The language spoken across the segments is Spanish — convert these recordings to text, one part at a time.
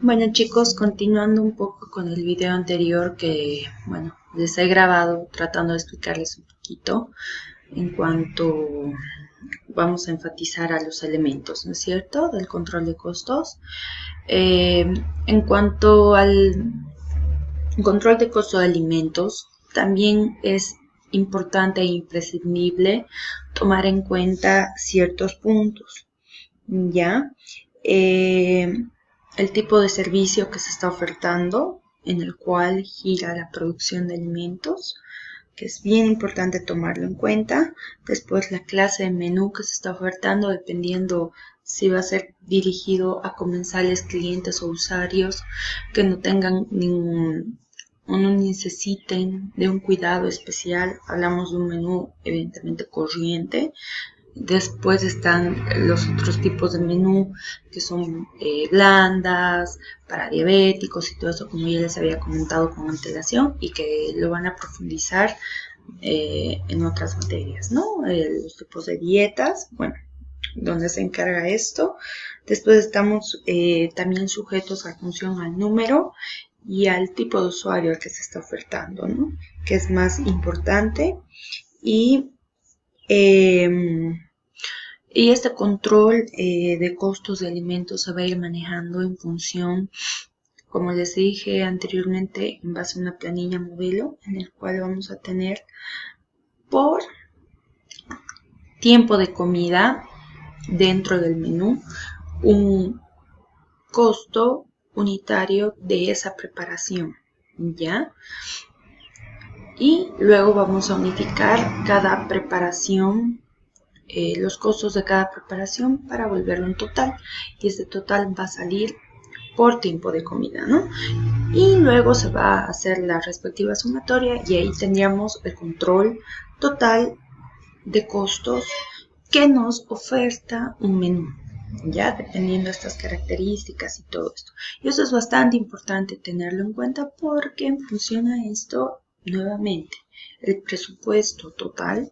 Bueno chicos, continuando un poco con el video anterior que, bueno, les he grabado tratando de explicarles un poquito en cuanto vamos a enfatizar a los elementos, ¿no es cierto?, del control de costos. En cuanto al control de costo de alimentos, también es importante e imprescindible tomar en cuenta ciertos puntos, ¿ya? El tipo de servicio que se está ofertando, en el cual gira la producción de alimentos, que es bien importante tomarlo en cuenta. Después la clase de menú que se está ofertando, dependiendo si va a ser dirigido a comensales, clientes o usuarios que no tengan ningún o no necesiten de un cuidado especial. Hablamos de un menú evidentemente corriente. Después están los otros tipos de menú que son blandas, para diabéticos y todo eso, como ya les había comentado con antelación, y que lo van a profundizar en otras materias, ¿no? Los tipos de dietas, bueno, donde se encarga esto. Después estamos también sujetos a función al número y al tipo de usuario al que se está ofertando, ¿no? Que es más importante. Y y este control de costos de alimentos se va a ir manejando en función, como les dije anteriormente, en base a una planilla modelo en el cual vamos a tener por tiempo de comida dentro del menú un costo unitario de esa preparación, ¿ya? Y luego vamos a unificar cada preparación, los costos de cada preparación para volverlo un total, y este total va a salir por tiempo de comida, ¿no? Y luego se va a hacer la respectiva sumatoria y ahí tendríamos el control total de costos que nos oferta un menú, ya dependiendo de estas características y todo esto. Y eso es bastante importante tenerlo en cuenta, porque en función a esto, nuevamente, el presupuesto total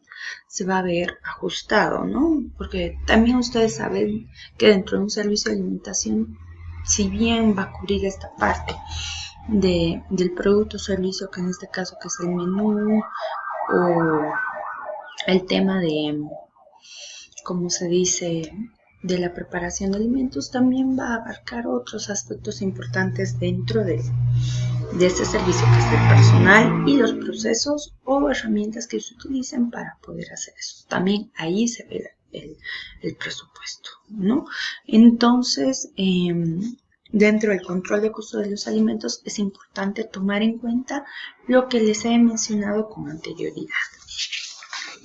se va a ver ajustado, ¿no? Porque también ustedes saben que dentro de un servicio de alimentación, si bien va a cubrir esta parte del producto o servicio, que en este caso que es el menú, o el tema de, como se dice, de la preparación de alimentos, también va a abarcar otros aspectos importantes dentro de este servicio, que es el personal y los procesos o herramientas que se utilicen para poder hacer eso. También ahí se ve el presupuesto, ¿no? Entonces, dentro del control de costo de los alimentos es importante tomar en cuenta lo que les he mencionado con anterioridad.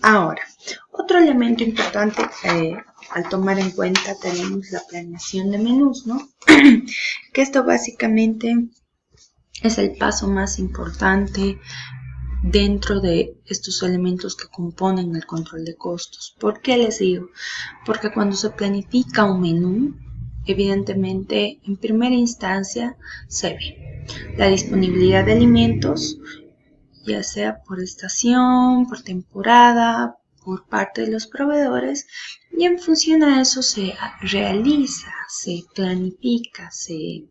Ahora, otro elemento importante al tomar en cuenta tenemos la planeación de menús, ¿no? Que esto básicamente es el paso más importante dentro de estos elementos que componen el control de costos. ¿Por qué les digo? Porque cuando se planifica un menú, evidentemente en primera instancia se ve la disponibilidad de alimentos, ya sea por estación, por temporada, por parte de los proveedores, y en función a eso se realiza, se planifica, se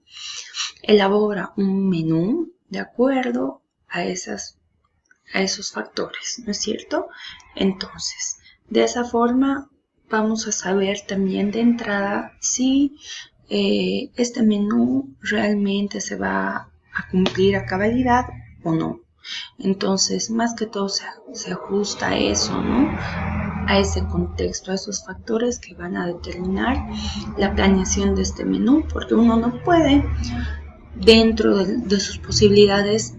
elabora un menú de acuerdo a esos factores, ¿no es cierto? Entonces, de esa forma vamos a saber también de entrada si este menú realmente se va a cumplir a cabalidad o no. Entonces, más que todo se ajusta a eso, ¿no? A ese contexto, a esos factores que van a determinar la planeación de este menú, porque uno no puede, dentro de sus posibilidades,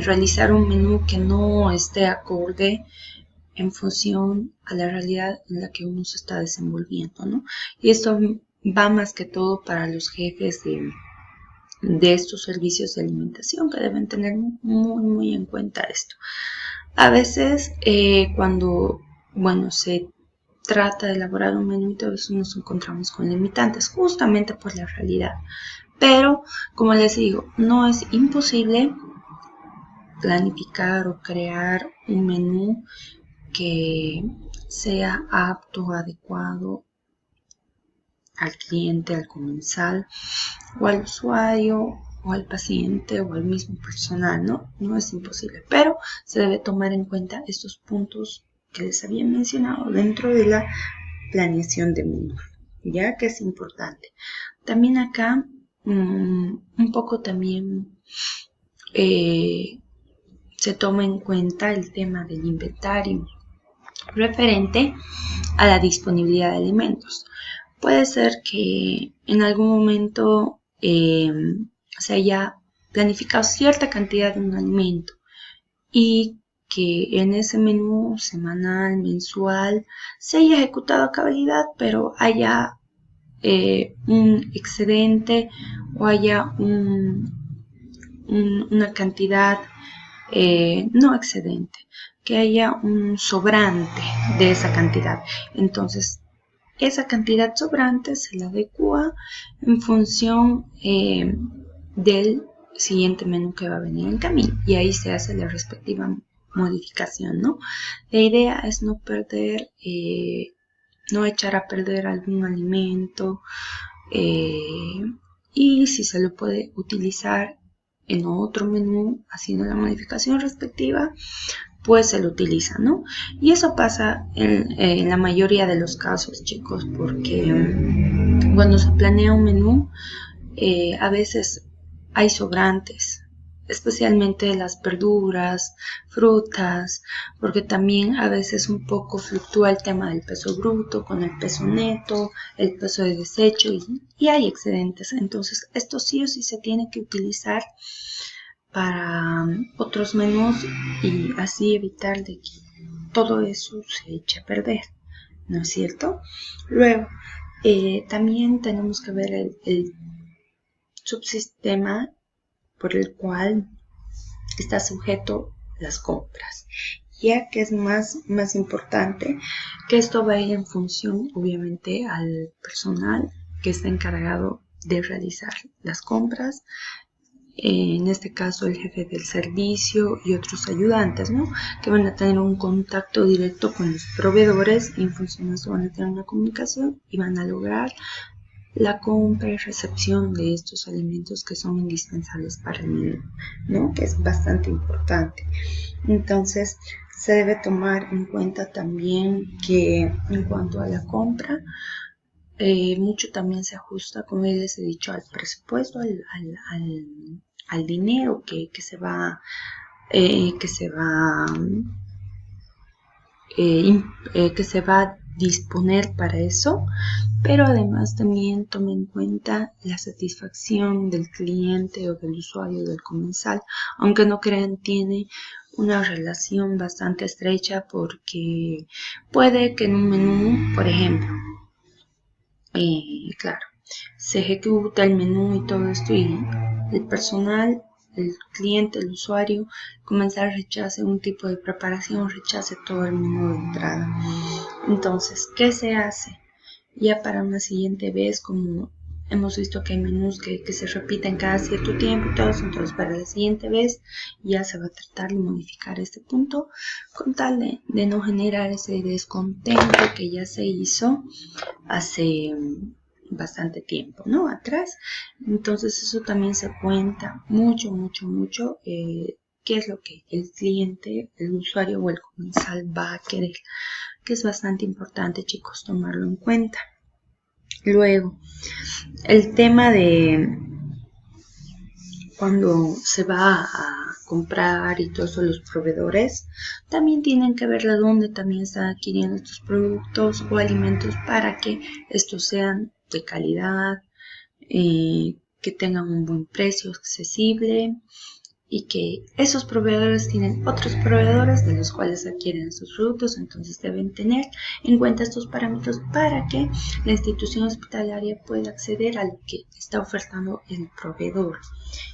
realizar un menú que no esté acorde en función a la realidad en la que uno se está desenvolviendo, ¿no? Y esto va más que todo para los jefes de estos servicios de alimentación, que deben tener muy en cuenta esto. A veces cuando, bueno, se trata de elaborar un menú, y todo eso, nos encontramos con limitantes justamente por la realidad. Pero, como les digo, no es imposible planificar o crear un menú que sea apto, adecuado al cliente, al comensal, o al usuario, o al paciente, o al mismo personal, ¿no? No es imposible, pero se debe tomar en cuenta estos puntos que les había mencionado dentro de la planeación de menú, ya que es importante. También acá, un poco también se toma en cuenta el tema del inventario referente a la disponibilidad de alimentos. Puede ser que en algún momento se haya planificado cierta cantidad de un alimento y que en ese menú semanal, mensual, se haya ejecutado a cabalidad, pero haya un excedente o haya una cantidad no excedente, que haya un sobrante de esa cantidad. Entonces, esa cantidad sobrante se la adecua en función del siguiente menú que va a venir en camino, y ahí se hace la respectiva modificación, ¿no? La idea es no perder, no echar a perder algún alimento, y si se lo puede utilizar en otro menú haciendo la modificación respectiva, pues se lo utiliza, ¿no? Y eso pasa en la mayoría de los casos, chicos, porque cuando se planea un menú, a veces hay sobrantes, especialmente las verduras, frutas, porque también a veces un poco fluctúa el tema del peso bruto con el peso neto, el peso de desecho, y hay excedentes. Entonces, esto sí o sí se tiene que utilizar para otros menús y así evitar de que todo eso se eche a perder, ¿no es cierto? Luego, también tenemos que ver el subsistema por el cual está sujeto las compras, ya que es más importante que esto va a ir en función, obviamente, al personal que está encargado de realizar las compras, en este caso el jefe del servicio y otros ayudantes, ¿no? Que van a tener un contacto directo con los proveedores, y en función de eso van a tener una comunicación y van a lograr la compra y recepción de estos alimentos que son indispensables para el menú, ¿no? Que es bastante importante. Entonces, se debe tomar en cuenta también que en cuanto a la compra, mucho también se ajusta, como les he dicho, al presupuesto, al dinero que se va a disponer para eso, pero además también tome en cuenta la satisfacción del cliente o del usuario, del comensal, aunque no crean, tiene una relación bastante estrecha, porque puede que en un menú, por ejemplo, claro, se ejecuta el menú y todo esto, y el personal, el cliente, el usuario, comenzar rechace un tipo de preparación, rechace todo el menú de entrada. Entonces, ¿qué se hace? Ya para una siguiente vez, como hemos visto que hay menús que se repiten cada cierto tiempo y todo eso, entonces para la siguiente vez ya se va a tratar de modificar este punto, con tal de no generar ese descontento que ya se hizo hace bastante tiempo, ¿no? Atrás. Entonces eso también se cuenta mucho, qué es lo que el cliente, el usuario o el comensal va a querer, que es bastante importante, chicos, tomarlo en cuenta. Luego, el tema de cuando se va a comprar y todos los proveedores también tienen que ver de dónde también están adquiriendo estos productos o alimentos, para que estos sean de calidad, que tengan un buen precio accesible, y que esos proveedores tienen otros proveedores de los cuales adquieren estos productos. Entonces deben tener en cuenta estos parámetros para que la institución hospitalaria pueda acceder a lo que está ofertando el proveedor,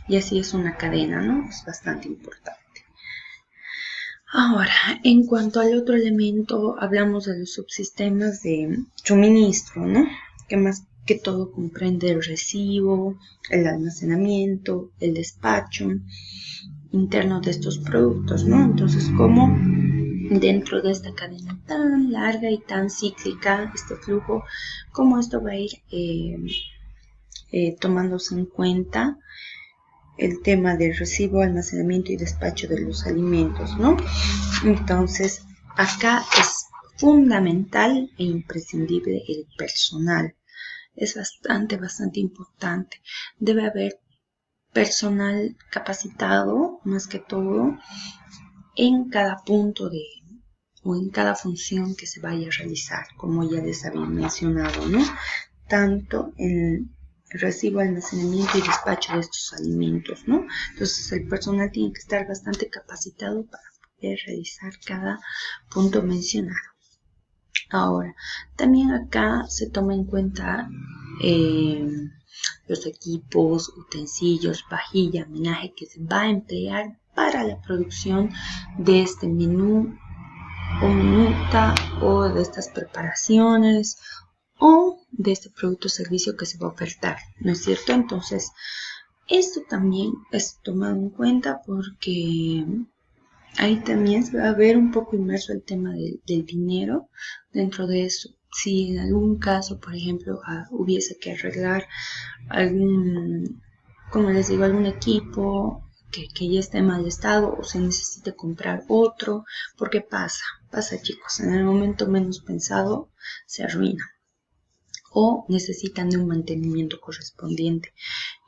y así es una cadena, ¿no? Es bastante importante. Ahora, en cuanto al otro elemento, hablamos de los subsistemas de suministro, ¿no? Que más que todo comprende el recibo, el almacenamiento, el despacho interno de estos productos, ¿no? Entonces, ¿cómo dentro de esta cadena tan larga y tan cíclica, este flujo, cómo esto va a ir tomándose en cuenta el tema del recibo, almacenamiento y despacho de los alimentos, ¿no? Entonces, acá es fundamental e imprescindible el personal. Es bastante importante. Debe haber personal capacitado, más que todo, en cada punto o en cada función que se vaya a realizar, como ya les había mencionado, ¿no? Tanto en el recibo, almacenamiento y despacho de estos alimentos, ¿no? Entonces el personal tiene que estar bastante capacitado para poder realizar cada punto mencionado. Ahora, también acá se toma en cuenta los equipos, utensilios, vajilla, menaje que se va a emplear para la producción de este menú o minuta o de estas preparaciones o de este producto o servicio que se va a ofertar, ¿no es cierto? Entonces, esto también es tomado en cuenta porque ahí también se va a ver un poco inmerso el tema del dinero dentro de eso. Si en algún caso, por ejemplo, hubiese que arreglar algún, como les digo, algún equipo que ya esté en mal estado o se necesite comprar otro, porque pasa chicos, en el momento menos pensado se arruina o necesitan de un mantenimiento correspondiente.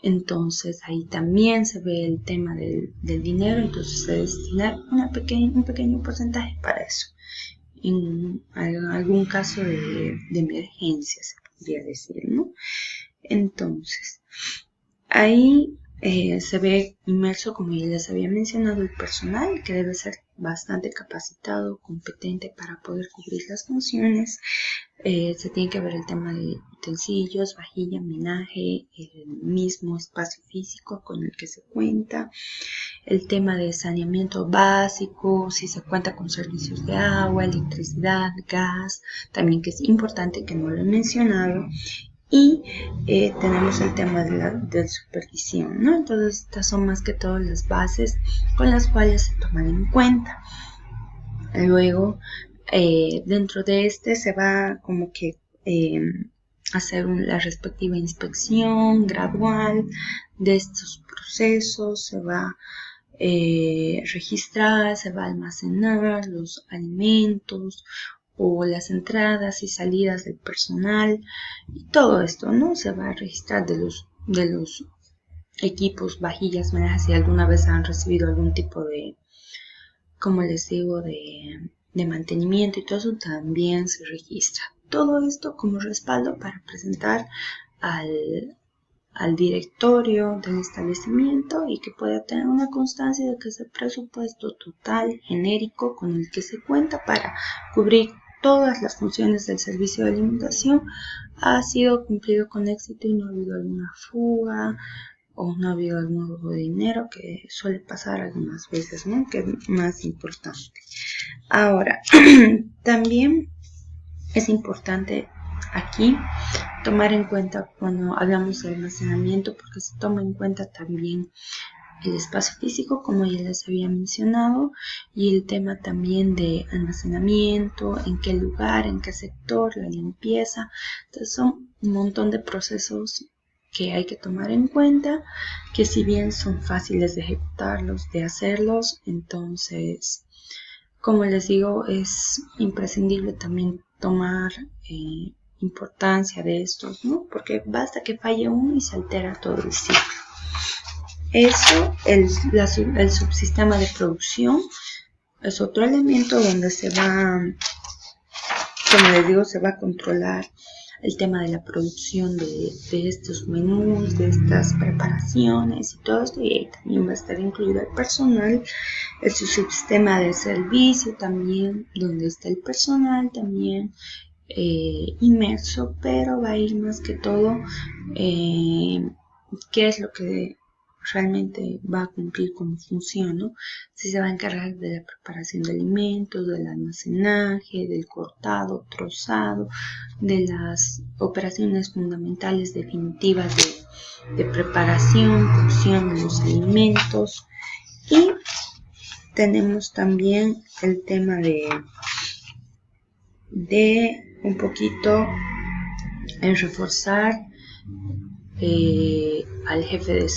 Entonces ahí también se ve el tema del dinero, entonces se destina un pequeño porcentaje para eso. En algún caso de emergencia, se podría decir, ¿no? Entonces, ahí se ve inmerso, como ya les había mencionado, el personal que debe ser bastante capacitado, competente para poder cubrir las funciones. Se tiene que ver el tema de utensilios, vajilla, menaje, el mismo espacio físico con el que se cuenta, el tema de saneamiento básico, si se cuenta con servicios de agua, electricidad, gas, también que es importante, que no lo he mencionado. Y tenemos el tema de supervisión, ¿no? Entonces estas son más que todo las bases con las cuales se toman en cuenta. Luego, dentro de este se va como que hacer la respectiva inspección gradual de estos procesos, se va registrar, se va a almacenar los alimentos o las entradas y salidas del personal, y todo esto, ¿no? Se va a registrar de los equipos, vajillas, menajes, si alguna vez han recibido algún tipo de, como les digo, de mantenimiento y todo eso también se registra. Todo esto como respaldo para presentar al directorio del establecimiento y que pueda tener una constancia de que ese presupuesto total genérico con el que se cuenta para cubrir todas las funciones del servicio de alimentación ha sido cumplido con éxito y no ha habido alguna fuga o no ha habido algún robo de dinero, que suele pasar algunas veces, ¿no? Que es más importante. Ahora, también es importante aquí tomar en cuenta cuando hablamos de almacenamiento, porque se toma en cuenta también el espacio físico, como ya les había mencionado, y el tema también de almacenamiento, en qué lugar, en qué sector, la limpieza. Entonces son un montón de procesos que hay que tomar en cuenta, que si bien son fáciles de ejecutarlos, de hacerlos, entonces, como les digo, es imprescindible también tomar importancia de estos, ¿no? Porque basta que falle uno y se altera todo el ciclo. Eso, el subsistema de producción es otro elemento donde se va, como les digo, se va a controlar el tema de la producción de estos menús, de estas preparaciones y todo esto, y ahí también va a estar incluido el personal, el subsistema de servicio también, donde está el personal también inmerso, pero va a ir más que todo qué es lo que realmente va a cumplir como función, ¿no? Si se va a encargar de la preparación de alimentos, del almacenaje, del cortado, trozado, de las operaciones fundamentales definitivas de preparación, cocción de los alimentos, y tenemos también el tema de un poquito en reforzar al jefe de